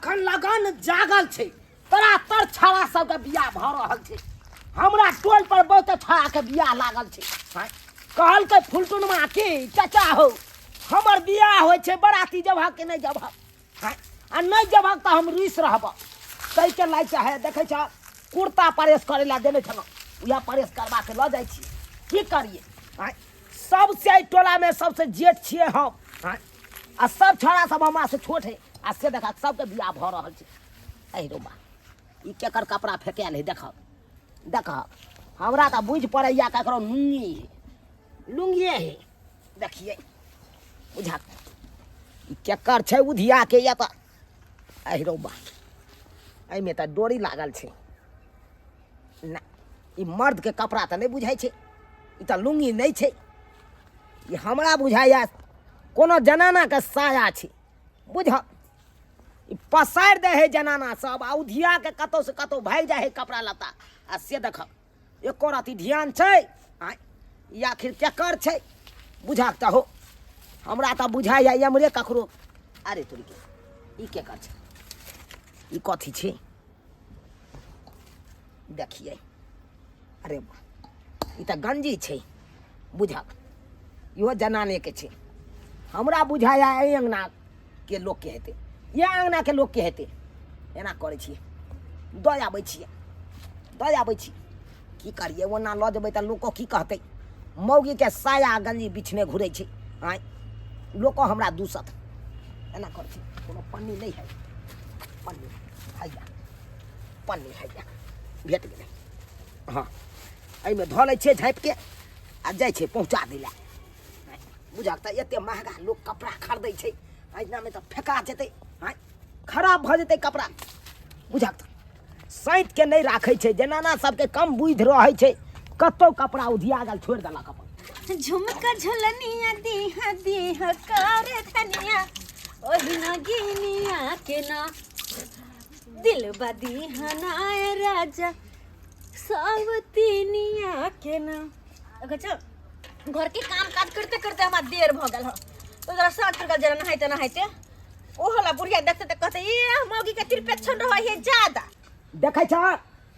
अखन लगन जागल छे तोरा तर छाड़ा सबके बियाह भ रहल छे हमरा टोल पर बहुत छाड़ा के बियाह लागल छे कहल के फुलटुनमा के चाचा हो हमर बियाह होय छे बराती जबह के नहीं जबह आ नहीं जबह त हम रिस रहब कई के लाई चाहे देखे छ कुर्ता प्रेस करे ला देने छलो उया प्रेस करवा के ल जाय छी की करिए सबसे टोला में सबसे जेठ छिए हम आ सब छोड़ा सब हमरा से छोट है आ से देखा सबके बियाह भ रहल छे ऐ रो बा ई केकर कपड़ा फेकाल है देख देख हमरा त बुझ पड़ैया ककरो लुंगी है देखिए बुझा ई केकर छे उधिया के या त ऐ रो बा ऐ में त डोरी लागल छे ना ई मर्द के कपड़ा त नहीं बुझाई छे ई त लुंगी नहीं छे ई हमरा बुझाया कोनो जनाना के साया छे बुझ ई पसार दे है जनाना सब आ उधिया के कतो से कतो भाग जाए है कपड़ा लता आ से देख एको राती ध्यान छे या आखिर केकर छे बुझाक त हो हमरा त बुझाया हमरे ककरो अरे तोरी के ई केकर छे ई कथी छे देखिए अरे ई त गंजी छे बुझाक इहो जनाने के छे हमरा बुझाया ए अंगना के लोग के हेते ये अंगना के लोग के हेते एना करे छिए दया आबै छिए की करिए ओना ल जेबै त लोको की कहतै मौगी के साया गंजी बिछने घुरे छै लोको हमरा दूसत एना करे छी कोनो पन्नी नहीं है पन्नी हैया भेट गेलै हाँ एहि में धऽ लै छै झाँपि के आ जाइ छै पहुँचा दै ला बुझाक त एते महंगा लोग कपड़ा खरीदै छै एहिना में त फेका जेतै खराब भ जेतै कपड़ा बुझाक त साइत के नहीं राखै छै जनाना सबके कम बुझ रहै छै कतो कपड़ा उधिया गल छोड़ देलक अपन झुमका झुलनिया दीहा दीहा करे धनिया ओही ना गिनिया के ना दिल बदी हनाए राजा सावतीनिया के ना अच्छा घर के काम काज करते करते हमार देर भ गेल ह तो जरा साथ कर जरा नहाइते ओ होला बुढ़िया देखते त कहते ये मौगी के तिरपेक्षण रहै है ज्यादा देखे छ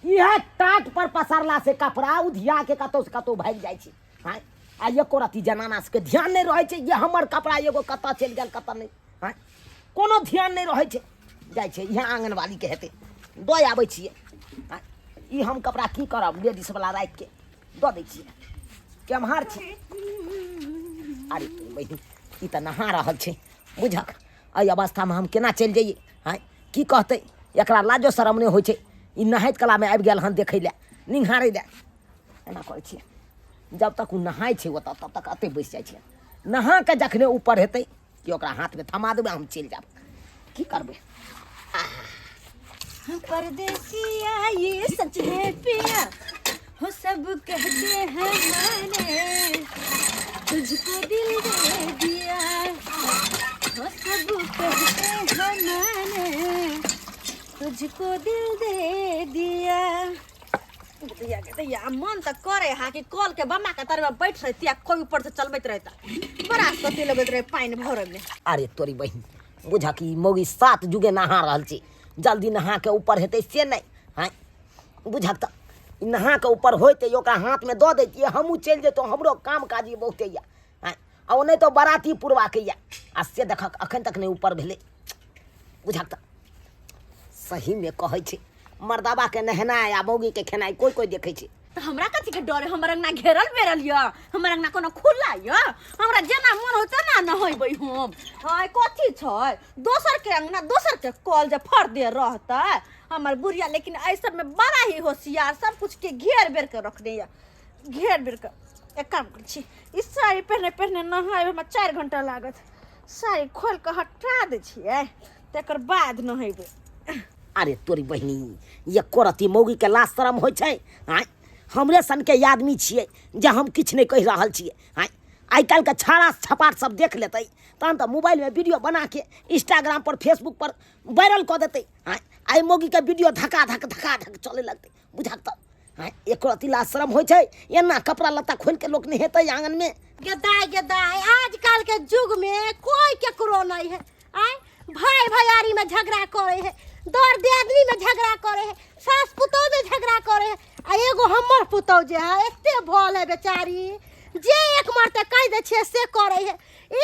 इहे टाट पर पसारला से कपड़ा उधिया के कतो से कतो भाग जाइ छै आ एको राती जनाना के ध्यान नहीं रहे छै ये हमर कपड़ा एगो कत चल गेल कत नहीं कोनो ध्यान नहीं रहे छै जाइ छै यहाँ आंगनवाड़ी के हेते दय आबै छिए ई हम कपड़ा की करब लेडीज वाला राख के द दै छिए केम्हार छी अरे बहिनी ई त नहा रहल छै बुझक एहि अवस्था में हम केना चल जाइए की कहते एकरा लाजो शरम नहीं होइ छै ई नहाइत कला में आबि गेल हन देखै ले निहारै ले एना करै छिए जब तक उ नहाय छै ओतऽ तब तक अते बैस जाइ छै नहा के जखने ऊपर हेतै कि ओकरा हाथ में थमा देबै हम चलि जाब की करबै परदेसिया ये सच है पिया हो सब कहते हैं मैंने तुझको दिल दे दिया हो सब कहते हैं मैंने तुझको दिल दे दिया या मन त करे हा कि कल के बम्मा के तरह बैठ रहती या कोई ऊपर से चलबैत रहता बड़ा कथी लगैत रहे पानी भरे में अरे तोरी बहिन बुझा कि मौगी 7 जुगे नहा रहल छी जल्दी नहा के ऊपर हेतै से नहीं बुझा त नहा के ऊपर होते ओकरा हाथ में दऽ दैतियै हमहूँ चलि जैतहुँ हमरो काम काजी बहुते या आ ओ नहीं तो बराती पुरवा के या आ से देखक अखन तक नहीं ऊपर भेलै बुझा त सही में कहै छै मर्दाबा के नहनाय आ मौगी के खेनाई कोई कोई देखे छै तो हमरा कथी के डर हमर अंगना घेरल बेरल य हमर अंगना कोनो खुला य हमरा जेना मन होता ना नहैबै हम हाय कथी छै दोसर के अंगना दोसर के कल जे फर दे रहता हमर बुढ़िया लेकिन ऐसा में बड़ा ही होशियार सब कुछ के घेर बेर के रखने या घेर बेर के एक काम कर छी इस साड़ी पहने पहने नहाय में 4 घंटा लागत साड़ी खोल के हटा दे छियै तकर बाद नहैबै अरे तोरी बहिनी ये कोरती मौगी के लाज शरम होइ छै हमरे सन के आदमी छिए जे हम किछ नहीं कहि रहल छिए आई काल के छाड़ा छपाट सब देख लेतै तहन त मोबाइल में वीडियो बना के इंस्टाग्राम पर फेसबुक पर वायरल क देतै आई मौगी के वीडियो धका धक चले लगतै बुझाक त एक रती लाज शरम होइ छै एना कपड़ा लत्ता खोल के लोग नहेतै आंगन में गदाई गदाई आजकल के युग में कोई केकरो नहीं है भाई भैयारी में झगड़ा करे है, दौड़ दियादनी में झगड़ा करे है, सास पुतौह में झगड़ा करे है। आ एगो हमर पुतौह जे है एते भोल है बेचारी, जे एक मरते कह दे छे से करे है,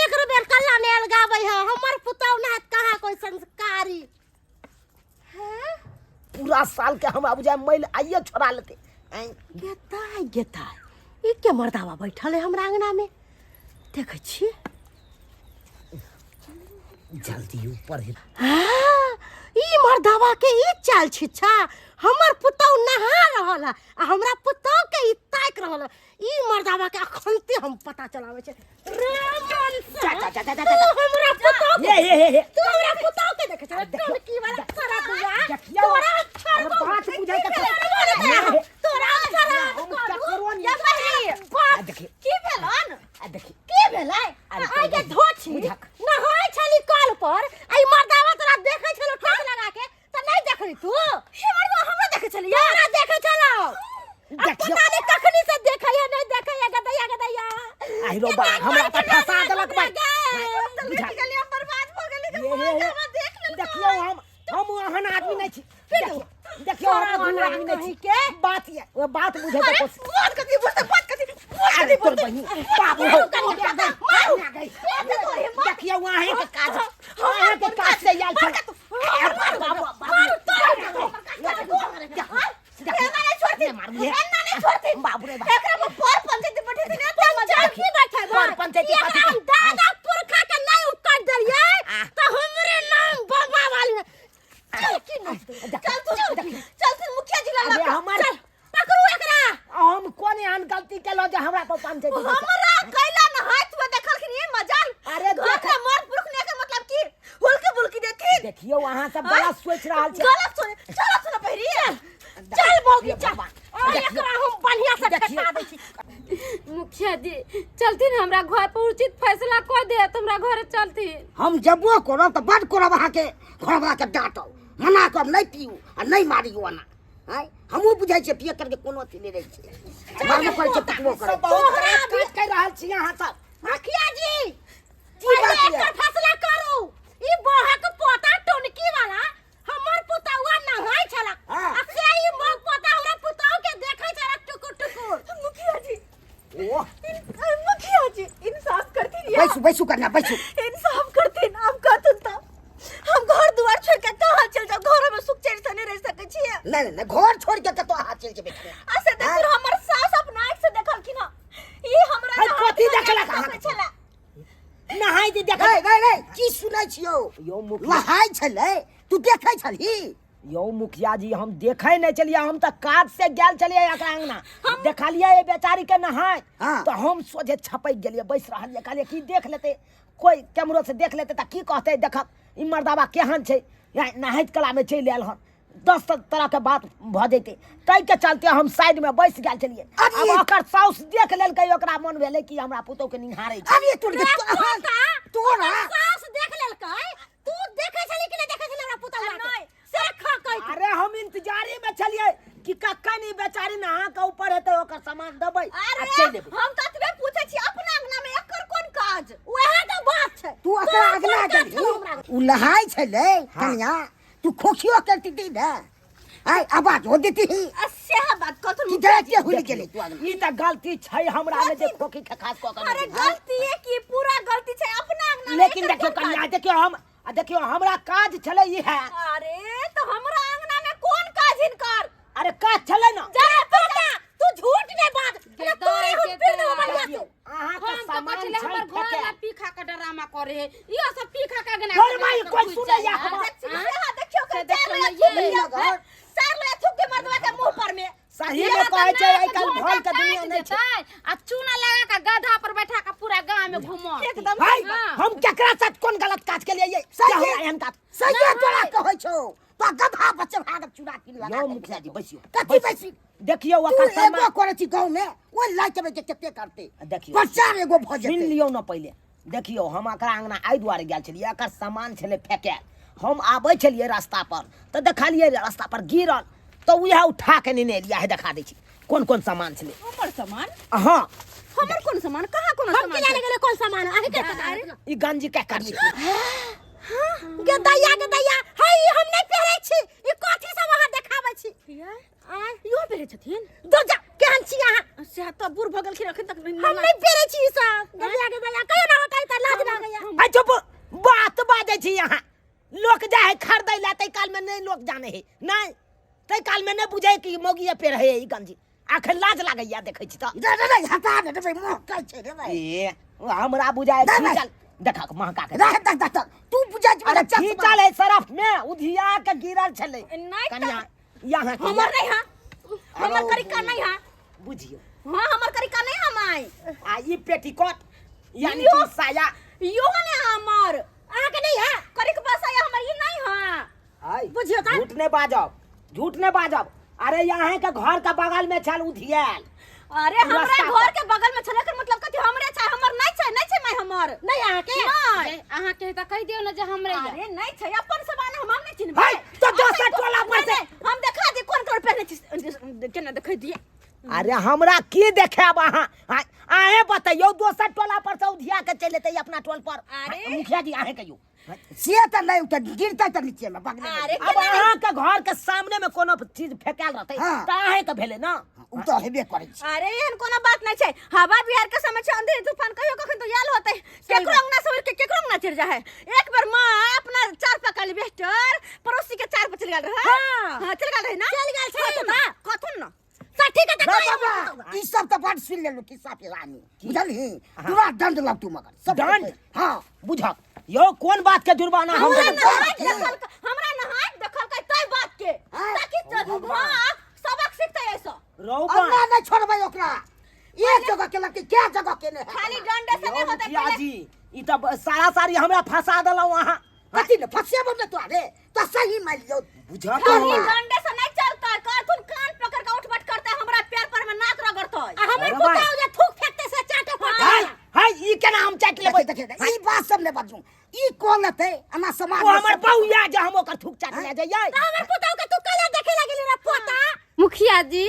एक रुपया कल्ला ने अलगावे है। हमर पुतौह ना कहा कोई संस्कारी है। पूरा साल के हमरा बुझाय मैल आइए छोड़ा लेते। गेता ई के मर्दावा बैठल है हमरा अंगना में, देखे छी जल्दी ऊपर है। हाँ, ई मर्दावा के ई चाल छिछा, हमर पुतौह नहा रहल है आ हमरा पुतौह के ई ताक रहल है। ई मर्दावा के अखनते हम पता चलावे छे। रे मनसा तू हमरा पुतौह के तू हमरा पुतौह के देखे छे टोनकी वाला खरा दुआ तोरा छोड़ बात बुझाय के तोरा खरा हम क्या करो या बही बात देखी की भेलन देखी की भेलै आइ के धोछी नहाय छली कल पर आई मर्दावा तोरा देखे छलो ठोक लगा के त नहीं देखली तू हे मर्दावा हमरा देखे छली हमरा देखे छलो देखियो पता नहीं कखनी से देखे या नहीं देखे या गदैया आई रो बा हमरा त फसा देलक बा बुझा गेली हम बर्बाद भ गेली देख ले देखियो हम ओहन आदमी नहीं छी। देखियो हम आदमी नहीं छी के बात ये वो बात बुझे तो बात कथी बोल बहिनी बाबू हो गई। देखियो वहां है के काज से याल छे बाबू बाबू रे एकरा में पर पंचायत बैठे थे ना तो मजा की बैठे पर पंचायत हम दादा पुरखा के नहीं उकट दरिए तो हमरे नाम बाबा वाली चल तू मुखिया जी ला हमार पकड़ू एकरा। हम कोने आन गलती केलो जे हमरा पर पंचायत हमरा कैला न हाथ में देखल कि ये मजाल अरे देखा मर पुरख ने के मतलब की हुलकी बुलकी देखी देखियो वहां सब गलत सोच रहल छे। गलत सुन चल सुन पहिरी चल बोगी चल एकरा हम बढ़िया से ठका दै छी। मुखिया जी चलती ना हमरा घर पर उचित फैसला कर दे, तुमरा घर चलती। हम जबो करब त बड करब अहाँ के घरवा के डांटो मना करब नहीं पीऊ आ नहीं मारियो ना है। हमहु बुझाइ छै पिए करके कोनो अथी नहीं रहै छै मारबो करै छै पटबो करै तोहरा काज कर रहल छी अहाँ सब। मुखिया जी बात पहले है? एकर फैसला करू। ई बहक पोता टोनकी वाला हमर पुतौआ नहाय छला हाँ। आ से ई मोर पोता हमरा पुतौ के देखै छला टुकुर टुकुर। मुखिया जी ओ मुखिया जी इंसाफ करती रिया बैसू करना बैसू। इंसाफ करती ना हम कहतन त हम घर दुआर छोड़ के कहां चल जाओ, घर में सुख चैन से नहीं रह सकै छिए। नहीं घर छोड़ के कतो अहाँ चल जेबै। ऐसे देखिर हमर सास अपना आंख से देखल कि ना ई हमरा कथी देखलक अहाँ छला नहाय दे देख नहीं की सुनै छियो यो मुखिया नहाय छलै तू देखै छलही। यो मुखिया जी हम देखै नहीं चलिए, हम त काज से गेल चलिए एकरा अंगना देखलिए ये बेचारी के नहाय तो हम सोझे छपक गेलिए बैस रहलिए कहलिए की देख लेते कोई कैमरा से देख लेते त की कहते देखक ई मर्दावा केहन छै नहाइत कला में चल आयल हन 10 तरह के बात भ जेते तै के चलते हम साइड में बैस गेल चलिए। अब ओकर साउस देख लेलकै ओकरा मन भेलै कि हमरा पुतौ के निहारै छै। अरे तोरा सास देख लेलकै तू देखै छली कि नहीं देखै छली हमरा पुतौ नहीं से खा कहि। अरे हम इंतजारी में चलिए कि कक्कन ई बेचारी नहा के ऊपर हेतै ओकर सामान देबै आ चल देबै। हम ततबे पूछै छी अपना अंगना में एकर कोन काज ओहे त बात छै। तू ओकरा अगला गेली उ लहाय छलै कन्या तू खोखियो करती दी ना आई आवाज हो देती ही से बात कथु कि देखते हुई गेली तू ई त गलती छै हमरा में जे खोखी के खास क अरे गलती है कि पूरा गलती छै अपना अंगना में। लेकिन देखियो कन्या देखियो हमरा काज छलै ई है। अरे तो हमरा अंगना में कोन काज हिनकर अरे काज छलै ना जा पता तू झूठ ने बात अरे तोरे हम पे न मरिया तू अहाँ का हम तो सामान बचले छै हमर घर फेके ला पीखा का ड्रामा करे है, यो सब पीखा का गना घर में कोई सुने या हमर देखियो के देखियो सर ले थुक के मर्दवा के मुंह पर में सही में कहै छै आइ काल भल के दुनिया नहीं छै। आ चूना लगा के गधा पर बैठा के पूरा गांव में घुमो एकदम भाई हम केकरा साथ कोन गलत काज के लिए ये सही एहन काज सही तोरा कहै छौ तो गधा बच्चे भागत चुरा के लगा यो मुखिया जी बैसियो कथि बैसी देखियो ओकर सामान एगो करे छी गांव में ओ लाइट में केते करते देखियो प्रचार एगो भ जेते सुन लियो न पहिले देखियो हम एकरा अंगना आइ दुआरे गेल छलिए एकर सामान छले फेके हम आबै छलिए रास्ता पर त देखलिए रास्ता पर गिरल तो उहे उठा के नेने लिया है देखा दै छी कोन कोन सामान छले हमर सामान हां हमर कोन सामान कहाँ कोन हम सामान के जाने गेले कोन सामान आहे के पता ई गंजी के करी गे दैया हई हम नहीं पहरे छी ई कथि सब वहां देखाबै छी यो बेरे छथिन दो जा केहन छी अहाँ से त बुर भगल खिर अखन तक हम नहीं पहरे छी ई सब गे दैया कहियो ना होतै त लाज लागैया आ चुप बात बाजै छी यहाँ लोग जा है खरीदै ला तै काल में नहीं लोग जाने है नहीं तै काल में नहीं बुझे कि मोगिए पे रहे ई गंजी आखिर लाज लागैया देखै छी त रे हटा दे रे मोह कहै छै रे भाई ए हमरा बुझाय चल देखा महका के रे तू बुझा अरे चल है सरफ में उधिया के गिरल छले नहीं कन्या यहाँ के हमर नहीं हां हमर करिका नहीं हां बुझियो हां हमर करिका नहीं हमाय आ ई पेटीकोट यानी यो। कि साया यो ने हमर अहाँ के नहीं है करिक बसाया हमर ई नहीं हां हाय बुझियो त झूठ ने बाजब अरे यहाँ के घर के बगल में छल उधियाल अरे हमरा रास्ता घर के बगल में छले कर मतलब कथि हमरे छै हमर नहीं छै मैं हमर नहीं अहाँ के नहीं अहाँ के त कह दियो ना जे हमरे या। अरे नहीं छै अपन समान हम नहीं चिन्हबै हाय तो दोसर टोला पर से हम देखा दे कोन कोन पहने छी केना देखै दिए अरे हमरा की देखाब अहाँ आए बताइयो दोसर टोला पर से उधिया के चले तै अपना टोल पर अरे। मुखिया जी आए कहियो से त नहीं उतर गिरता त नीचे में बगल में अरे अब अहाँ के घर के सामने में कोनो चीज फेकाल रहतै हाँ। त आए के भेले ना उ तो हेबे करै छै अरे एहन कोनो बात नहीं छै हवा बिहार के समय छै अंधेर तूफान कहियो कखन तो याल होतै केकरो अंगना सवर के केकरो अंगना चढ़ जाए एक बार मां अपना चार पकड़ बेस्टर पड़ोसी के चार पर चल गेल रहे हां चल गेल रहे ना चल गेल छै कथुन ना त ठीक है त बाबा, ई सब त बड़ सुन लेलु किस्सा के रानी बुझलही पूरा दंड लग तू मगर सब दंड? हां बुझ यो कोन बात के जुर्माना हम हमरा देबै? नहाय देखल के तै बात के ताकि हां सबक सीखतै ऐसा रौबा अन्ना नहीं छोड़बै ओकरा एक जगह के लड़की क्या जगह के ने खाली डंडे से नहीं होतै मुखिया जी ई त सारा सारी हमरा फंसा देलौ अहाँ कथि ने फसिया बोल तो अरे तो सही मान लियो बुझा खाली डंडे से नहीं चलता काथुन कान पकड़ के उठबट करता हमरा पैर पर में नाक रगड़तै हमर अरे पुताऊ जे थूक फेंकते से चाटे हाय पड़ता हाय ई केना हम चाट लेबै देखे ई बात सब ने बाजू ई कोन लते अना समाज ओ हमर बौया जे हम ओकर थूक चाट ले जाइए हमर पुताऊ के तू कला देखे लगे रे पोता मुखिया जी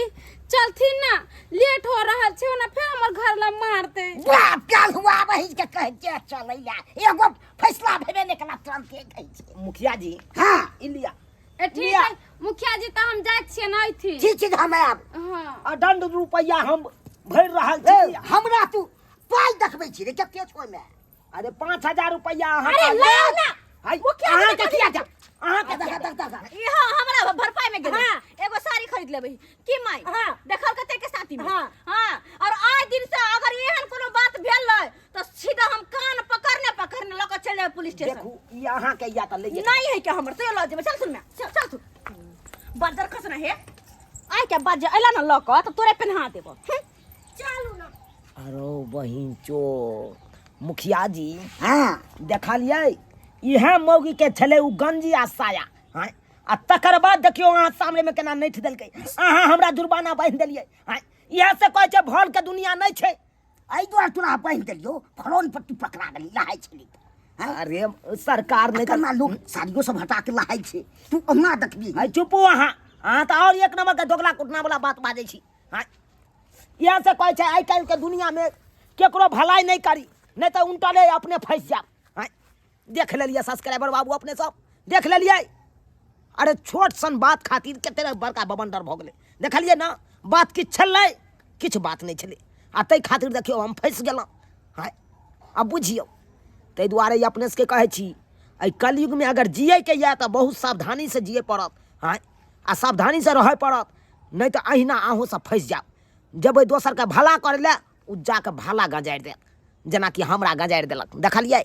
चलथिन ना लेट हो रहल छै ना फिर हमर घर ला मारते बाप काल हुआ वही के कह के चलैया एगो फैसला भेबे ने कला तुरंत के गई छै मुखिया जी हां इंडिया ए ठीक है मुखिया जी त हम जाय छियै नै थी ठीक छै हम आब हां आ दंड रुपया हम भर रहल ए, छी हमरा तू पाई देखबै छी रे कते छोय में अरे 5000 रुपया अहाँ अरे का- लाओ ना हाय मुखिया अहाँ जी के के किया दिया। जा अहाँ के दगा दिया दगा ई हां हमरा भरपाई में गेल हाँ। एगो साड़ी खरीद लेबै की माई हाँ। देखल कते के साथी में हाँ। हां और आज दिन से अगर एहन कोनो बात भेल तो सीधा हम कान पकड़ने लक चल जाए पुलिस स्टेशन देखू ई अहाँ के या त ले जे नहीं है क्या हमर तो ल जेबै चल सुन में चल तू बाजार खसना है आय के बाज एला ना लक तो तोरे पेन्हा देबो चलू ना अरे बहिन चो मुखिया जी हां देखलिए इहे मौगी के छले उ गंजी आ साया हां आ तकर बाद देखियो अहाँ सामने में केना नैठ देलकै अहाँ हमरा जुर्माना बांध देलिए हां इहे से कहै छै भल के दुनिया नहीं छै आई दुआर तोरा बांध देलियो फरोन पर तू पकड़ा गेली लहाय छली अरे सरकार नहीं केना लोग साड़ियों सब हटा के लहाय छै तू ओना देखबी हाय चुपो अहाँ त और एक नंबर के दोगला कुटना वाला बात बाजै छी हां इहे से कहै छै आइ काल्हि के दुनिया में केकरो भलाई नहीं करी नहीं तो उनटले अपने फंस जाब हां देख लेलिए सब्सक्राइबर बाबू अपने सब देख लेलिए अरे छोट सन बात खातिर कते बड़का बबंडर भ गेलै देखलिए ना बात किछ छलै किछ बात नहीं छलै आ तै खातिर देखियो हम फंस गेलहुँ हाय अब बुझियो तै दुआरे ई अपने से कहै छी एहि कलयुग में अगर जिए के या तो बहुत सावधानी से जिए पड़त हाय आ सावधानी से रहे पड़त नहीं तो अहिना अहूँ सब फंस जाब जब दोसर के भला करे ले उ जाके भला गजारि देत जेना कि हमरा गजारि देलक देखलिए